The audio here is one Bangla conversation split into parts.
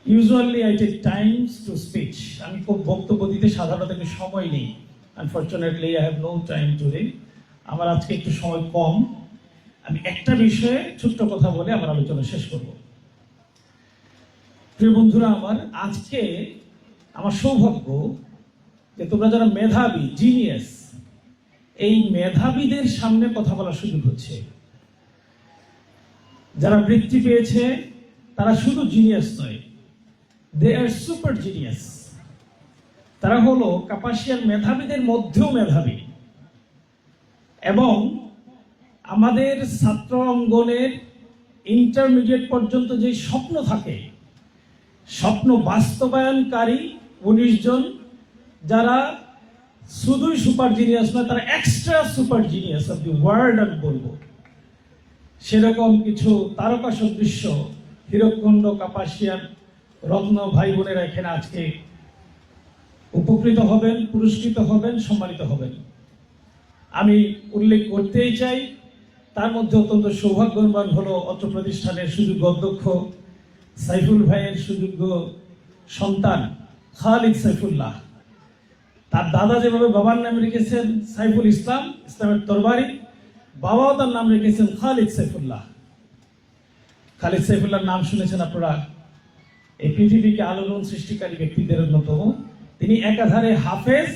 Usually I take times to speech. আমি খুব বক্তব্য দিতে সাধারণত একটু সময় নেই। Unfortunately I have no time today. আমার আজকে একটু সময় কম। আমি একটা বিষয়ে ছোট্ট কথা বলে আমার আলোচনা শেষ করব। প্রিয় বন্ধুরা, আমার আজকে আমার সৌভাগ্য যে তোমরা যারা মেধাবী, জিনিয়াস, এই মেধাবীদের সামনে কথা বলার সুযোগ হচ্ছে। যারা বৃত্তি পেয়েছে তারা শুধু জিনিয়াস নয়, দে আর সুপার জিনিয়াস। তারা হলো কাপাসিয়ার মেধাবীদের মধ্যেও মেধাবী। এবং আমাদের ছাত্র অঙ্গনের ইন্টারমিডিয়েট পর্যন্ত যে স্বপ্ন থাকে, স্বপ্ন বাস্তবায়নকারী 19 জন, যারা শুধুই সুপার জিনিয়াস নয়, তারা extra super genius of the world আমি বলবো। সেরকম কিছু তারকা সদৃশ্য হীরকখণ্ড কাপাসিয়ার রত্ন ভাই বোনেরা এখানে আজকে উপকৃত হবেন, পুরস্কৃত হবেন, সম্মানিত হবেন। আমি উল্লেখ করতেই চাই, তার মধ্যে অত্যন্ত সৌভাগ্যবান হলো অত্র প্রতিষ্ঠানের সুযোগ্য অধ্যক্ষ সাইফুল ভাইয়ের সুযোগ্য সন্তান খালিদ সাইফুল্লাহ। তার দাদা যেভাবে বাবার নাম রেখেছেন সাইফুল ইসলাম, ইসলামের তরবারি, বাবাও তার নাম রেখেছেন খালিদ সাইফুল্লাহ। খালিদ সাইফুল্লাহর নাম শুনেছেন আপনারা। এই পৃথিবীকে আলোড়ন সৃষ্টিকারী ব্যক্তিদের অন্যতম। তিনি একাধারে হাফেজ,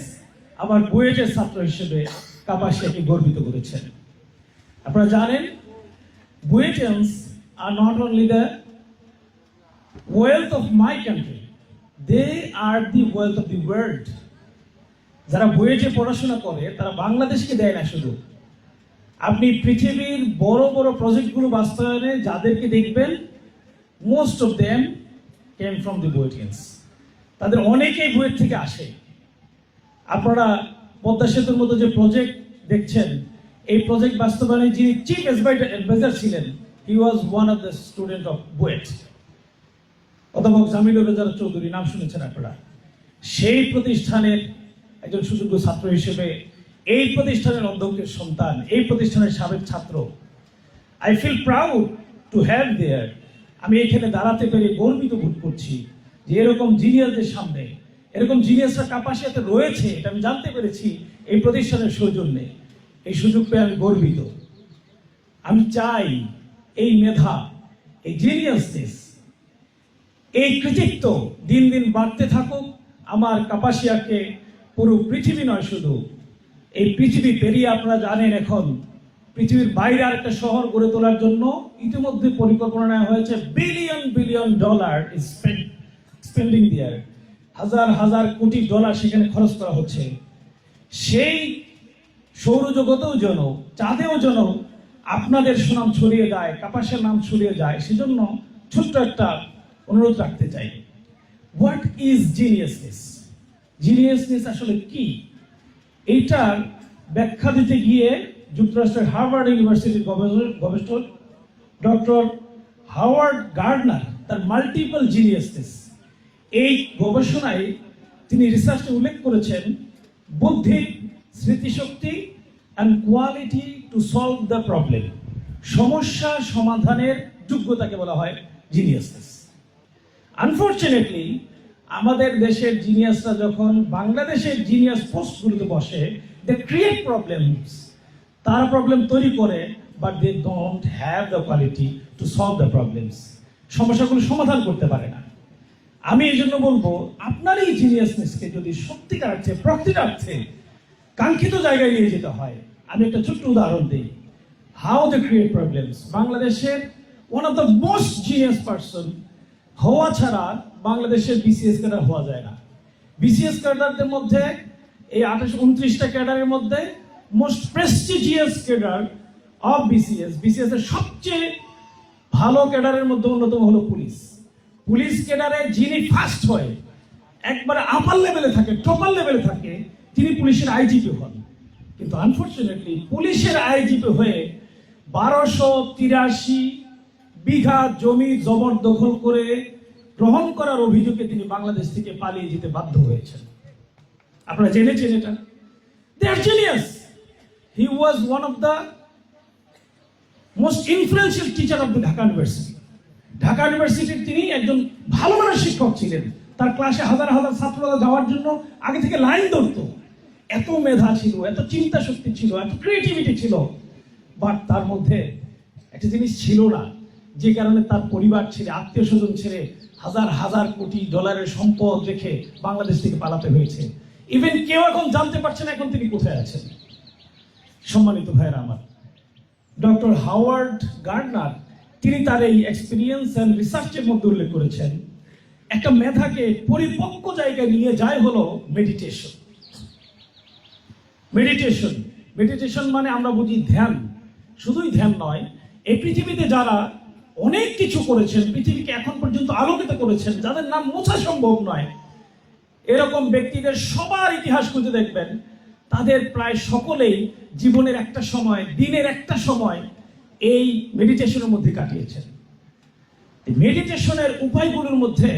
আবার বুয়েটের ছাত্র হিসেবে কাপাসিয়াকে গর্বিত করেছেন। আপনারা জানেন, BUETians are not only the wealth of my country, they are the wealth of the world. যারা বুয়েটে পড়াশোনা করে তারা বাংলাদেশকে দেয় না শুধু। আপনি পৃথিবীর বড় বড় প্রজেক্টগুলো বাস্তবায়নে যাদেরকে দেখবেন, most of them came from the BUETians. তাদের অনেকেই বুয়েট থেকে আসে। আপনারা পদ্মা সেতুর মতো যে প্রজেক্ট দেখছেন, এই প্রজেক্ট বাস্তবায়নে যিনি চিফ অ্যাডভাইজার ছিলেন, he was one of the student of BUET, অধ্যাপক জামিলুর রেজা চৌধুরী, নাম শুনেছেন আপনারা। সেই প্রতিষ্ঠানের একজন সুযোগ্য ছাত্র হিসেবে, এই প্রতিষ্ঠানের অধ্যক্ষের সন্তান, এই প্রতিষ্ঠানের সাবেক ছাত্র, I feel proud to have there. আমি এখানে দাঁড়াতে পেরে গর্বিত বোধ করছি যে এরকম জিনিয়াসদের সামনে, এরকম জিনিয়াসরা কাপাসিয়াতে রয়েছে, এটা আমি জানতে পেরেছি এই প্রতিষ্ঠানের সৌজন্যে। এই সুযোগ পেয়ে আমি গর্বিত। আমি চাই এই মেধা, এই জিনিয়াসনেস, এই কৃতিত্ব দিন দিন বাড়তে থাকুক। আমার কাপাসিয়াকে পুরো পৃথিবী নয়, শুধু এই পৃথিবী পেরিয়ে আপনারা জানেন এখন পৃথিবীর বাইরে আরেকটা শহর গড়ে তোলার জন্য ইতিমধ্যে পরিকল্পনা নেওয়া হয়েছে। Billion billion dollar is spending there. হাজার হাজার কোটি ডলার সেখানে খরচ করা হচ্ছে। সেই সৌরজগতেও যেন, চাঁদেও যেন আপনাদের সুনাম ছড়িয়ে যায়, কাপাসের নাম ছড়িয়ে যায়, সেজন্য ছোট্ট একটা অনুরোধ রাখতে চাই। What is জিনিয়াসনেস? জিনিয়াসনেস আসলে কি? এইটার ব্যাখ্যা দিতে গিয়ে যুক্তরাষ্ট্রের হার্ভার্ড ইউনিভার্সিটির গবেষক ডক্টর হাওয়ার্ড গার্ডনার তার মাল্টিপল জিনিয়াসনেস, এই গবেষণায় তিনি রিসার্চে উল্লেখ করেছেন বুদ্ধি, স্মৃতিশক্তি and quality to solve the problem. সমস্যা সমাধানের যোগ্যতাকে বলা হয় জিনিয়াসনেস। আনফর্চুনেটলি আমাদের দেশের জিনিয়াসরা যখন বাংলাদেশের জিনিয়াস পোস্টগুলোতে বসে, দে ক্রিয়েট প্রবলেমস। তারা প্রবলেম তৈরি করে, but they don't have the quality to solve the problems. সমস্যাগুলো সমাধান করতে পারে না। আমি এই জন্য বলবো, আপনার এই জিনিয়াসনেসকে যদি সত্যিকার অর্থে, প্রকৃত অর্থে কাঙ্ক্ষিত জায়গায় নিয়ে যেতে হয়, আমি একটা ছোট্ট উদাহরণ দিই। How they create problems. বাংলাদেশের one of the most genius person হওয়া ছাড়া বাংলাদেশের বিসিএস ক্যাডার হওয়া যায় না। বিসিএস ক্যাডারদের মধ্যে, এই 29টা ক্যাডারের মধ্যে most prestigious cadre of BCS এর সবচেয়ে ভালো ক্যাডারের মধ্যে অন্যতম হলো পুলিশ। পুলিশ ক্যাডারে যিনি ফার্স্ট হয়, একবারে আপার লেভেলে থাকে, টপার লেভেলে থাকে, তিনি পুলিশের আইজিপি হন। কিন্তু আনফর্চুনেটলি পুলিশের আইজিপি হয়ে 1283 বিঘা জমি জবরদখল করে গ্রহণ করার অভিযোগে তিনি বাংলাদেশ থেকে পালিয়ে যেতে বাধ্য হয়েছেন। আপনারা জেনেছেন এটা। They are genius. He was one of the most influential teacher of the Dhaka University. Dhaka ইউনিভার্সিটির তিনি একজন ভালো মানের শিক্ষক ছিলেন। তার ক্লাসে হাজার হাজার ছাত্ররা যাওয়ার জন্য আগে থেকে লাইন ধরতো। এত মেধা ছিল, এত চিন্তা শক্তি ছিল, এত ক্রিয়েটিভিটি ছিল, বাট তার মধ্যে একটা জিনিস ছিল না, যে কারণে তার পরিবার ছেড়ে, আত্মীয় স্বজন ছেড়ে, হাজার হাজার কোটি ডলারের সম্পদ রেখে বাংলাদেশ থেকে পালাতে হয়েছে। ইভেন কেউ এখন জানতে পারছে না এখন তিনি কোথায় আছেন। সম্মানিত ভাইয়েরা আমার, ডক্টর হাওয়ার্ড গার্ডনার তিনি তার এই এক্সপিরিয়েন্স অ্যান্ড রিসার্চের মধ্যে উল্লেখ করেছেন, একটা মেধাকে পরিপক্ক জায়গায় নিয়ে যায় হলো মেডিটেশন। মেডিটেশন মেডিটেশন মানে আমরা বুঝি ধ্যান। শুধুই ধ্যান নয়, এই পৃথিবীতে যারা অনেক কিছু করেছেন, পৃথিবীকে এখন পর্যন্ত আলোকিত করেছেন, যাদের নাম মোছা সম্ভব নয়, এরকম ব্যক্তিদের সবার ইতিহাস খুঁজে দেখবেন, তাদের প্রায় সকলেই জীবনের একটা সময়, দিনের একটা সময় এই মেডিটেশনের মধ্যে কাটিয়েছেন। মেডিটেশনের উপায়গুলোর মধ্যে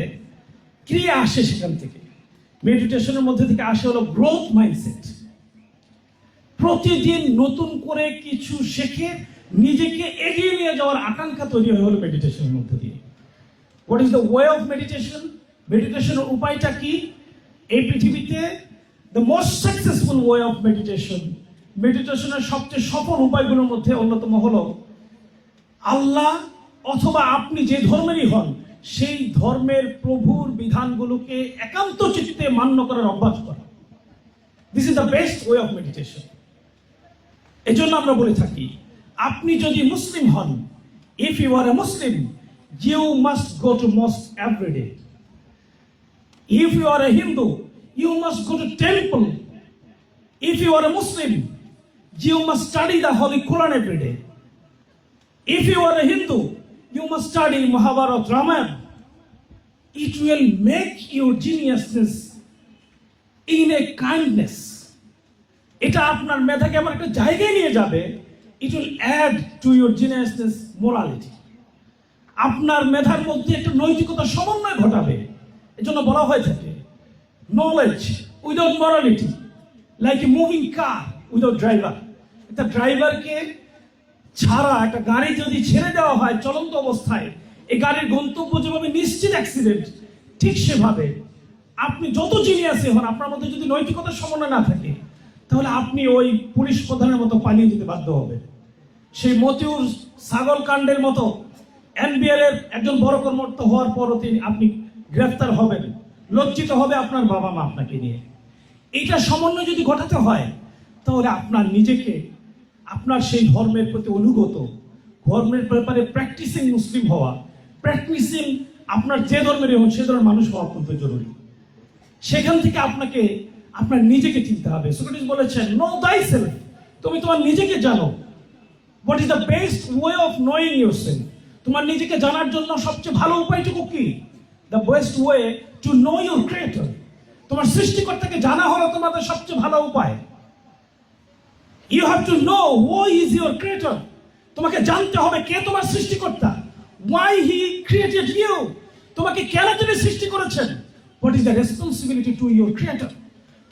ক্রিয়া আসে, সেখান থেকে মেডিটেশনের মধ্যে থেকে আসে হলো গ্রোথ মাইন্ডসেট। প্রতিদিন নতুন করে কিছু শেখে নিজেকে এগিয়ে নিয়ে যাওয়ার আকাঙ্ক্ষা তৈরি হলো মেডিটেশনের মধ্যে দিয়ে। What is the way of meditation? মেডিটেশনের উপায়টা কি? এই পৃথিবীতে the most successful way of meditation, মেডিটেশনের সবচেয়ে সফল উপায়গুলোর মধ্যে অন্যতম হলো আল্লাহ অথবা আপনি যে ধর্মেরই হন সেই ধর্মের প্রভুর বিধানগুলোকে একান্ত চিত্তে মান্য করার অভ্যাস করা। This is the best way of meditation. এজন্য আমরা বলে থাকি, আপনি যদি মুসলিম হন, if you are a Muslim, you must go to mosque every day. If you are a Hindu, you must go to temple. If you are a Muslim, you must study the Holy Quran every day. If you are a Hindu, you must study Mahabharata, Ramayana. It will make your geniusness in a kindness. এটা আপনার মেধাকে আমার একটা জায়গায় নিয়ে যাবে। It will add to your geniusness morality. আপনার মেধার মধ্যে একটা নৈতিকতা সমন্বয় ঘটাবে। এজন্য বলা হয়ে থাকে, knowledge without morality, like a moving car without driver. একটা ড্রাইভারকে ছাড়া একটা গাড়ি যদি ছেড়ে দেওয়া হয় চলন্ত অবস্থায়, এই গাড়ির গন্তব্য যেভাবে নিশ্চিত অ্যাক্সিডেন্ট, ঠিক সেভাবে আপনি যত জিনিয়াসই হন, আপনার মধ্যে যদি নৈতিকতার সমন্বয় না থাকে, তাহলে আপনি ওই পুলিশ প্রধানের মতো পালিয়ে যেতে বাধ্য হবেন। সেই মতিউর ছাগল কাণ্ডের মতো এনবিএল এর একজন বড় কর্মকর্তা হওয়ার পরও আপনি গ্রেফতার হবেন, লজ্জিত হবে আপনার বাবা মা আপনাকে নিয়ে। এইটা সমন্বয় যদি ঘটাতে হয়, তাহলে আপনার নিজেকে, আপনার সেই ধর্মের প্রতি অনুগত, ধর্মের ব্যাপারে প্র্যাকটিসিং মুসলিম হওয়া, প্র্যাকটিসিং আপনার যে ধর্মের হন সে ধর্মের মানুষ হওয়া অত্যন্ত জরুরি। সেখান থেকে আপনাকে আপনার নিজেকে চিনতে হবে। সক্রেটিস বলেছেন, নো thyself, তুমি তোমার নিজেকে জানো। What is the best way of knowing yourself? তোমার নিজেকে জানার জন্য সবচেয়ে ভালো উপায়টুকু কি? The best way to know your creator. তোমার সৃষ্টিকর্তাকে জানা হলো তোমাদের সবচেয়ে ভালো উপায়। You have to know who is your creator. তোমাকে জানতে হবে কে তোমার সৃষ্টিকর্তা। Why he created you. তোমাকে কেন তিনি সৃষ্টি করেছেন? What is the responsibility to your creator?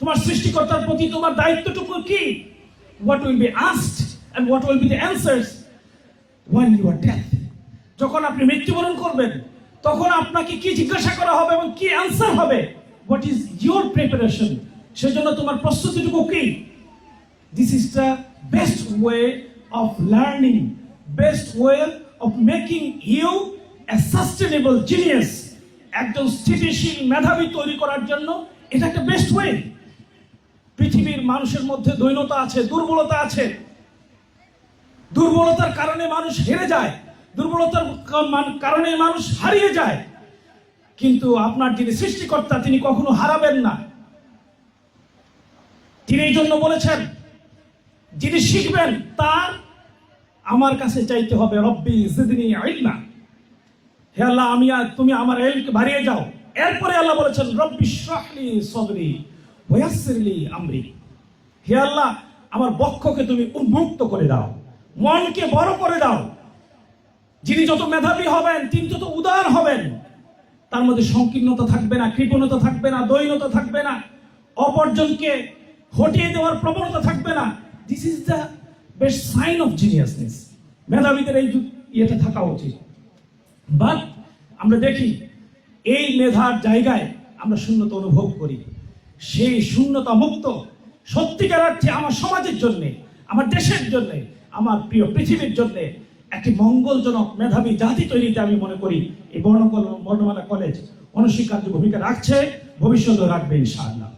তোমার সৃষ্টিকর্তার প্রতি তোমার দায়িত্বটুকু কি? What will be asked and what will be the answers when you are dead? যখন আপনি মৃত্যুবরণ করবেন, তখন আপনাকে কি জিজ্ঞাসা করা হবে এবং কি অ্যান্সার হবে? What is your preparation? সেজন্য তোমার প্রস্তুতিটুকু কি? This is the best way of learning, best way of making you a sustainable genius. একজন স্থিতিশীল মেধাবী তৈরি করার জন্য এটা একটা বেস্ট ওয়ে। পৃথিবীর মানুষের মধ্যে দৈন্যতা আছে, দুর্বলতা আছে। দুর্বলতার কারণে মানুষ হেরে যায়, দুর্বলতার কারণে মানুষ হারিয়ে যায়। কিন্তু আপনার যিনি সৃষ্টিকর্তা, তিনি কখনো হারাবেন না। তিনি এই জন্য বলেছেন, যিনি শিখবেন তার আমার কাছে চাইতে হবে, রব্বি জিদনি ইলমা। হে আল্লাহ, তুমি আমার ইলমকে বাড়িয়ে যাও। এরপরে আল্লাহ বলেছেন, রব্বি ইশরাহলি সাদরি ওয়া ইয়াসসিরলি আমরি। হে আল্লাহ, আমার বক্ষকে তুমি উন্মুক্ত করে দাও, মনকে বড় করে দাও। যিনি যত মেধাবী হবেন, তিনি যত উদার হবেন, তার মধ্যে সংকীর্ণতা থাকবে না, কৃপণতা থাকবে না, দৈন্যতা থাকবে না, অপরজনকে হটিয়ে দেওয়ার প্রবণতা থাকবে না। This is the best sign of geniusness. মেধাবীদের এই ইয়েটা থাকা উচিত। বাট আমরা দেখি এই মেধার জায়গায় আমরা শূন্যতা অনুভব করি। সেই শূন্যতা মুক্ত সত্যিকার অর্থে আমার সমাজের জন্য, আমার দেশের জন্য, আমার প্রিয় পৃথিবীর জন্য একটি মঙ্গলজনক মেধাবী জাতি তৈরিতে আমি মনে করি এই বর্ণমালা কলেজ অনস্বীকার্য ভূমিকা রাখছে, ভবিষ্যতেও রাখবে ইনশাআল্লাহ।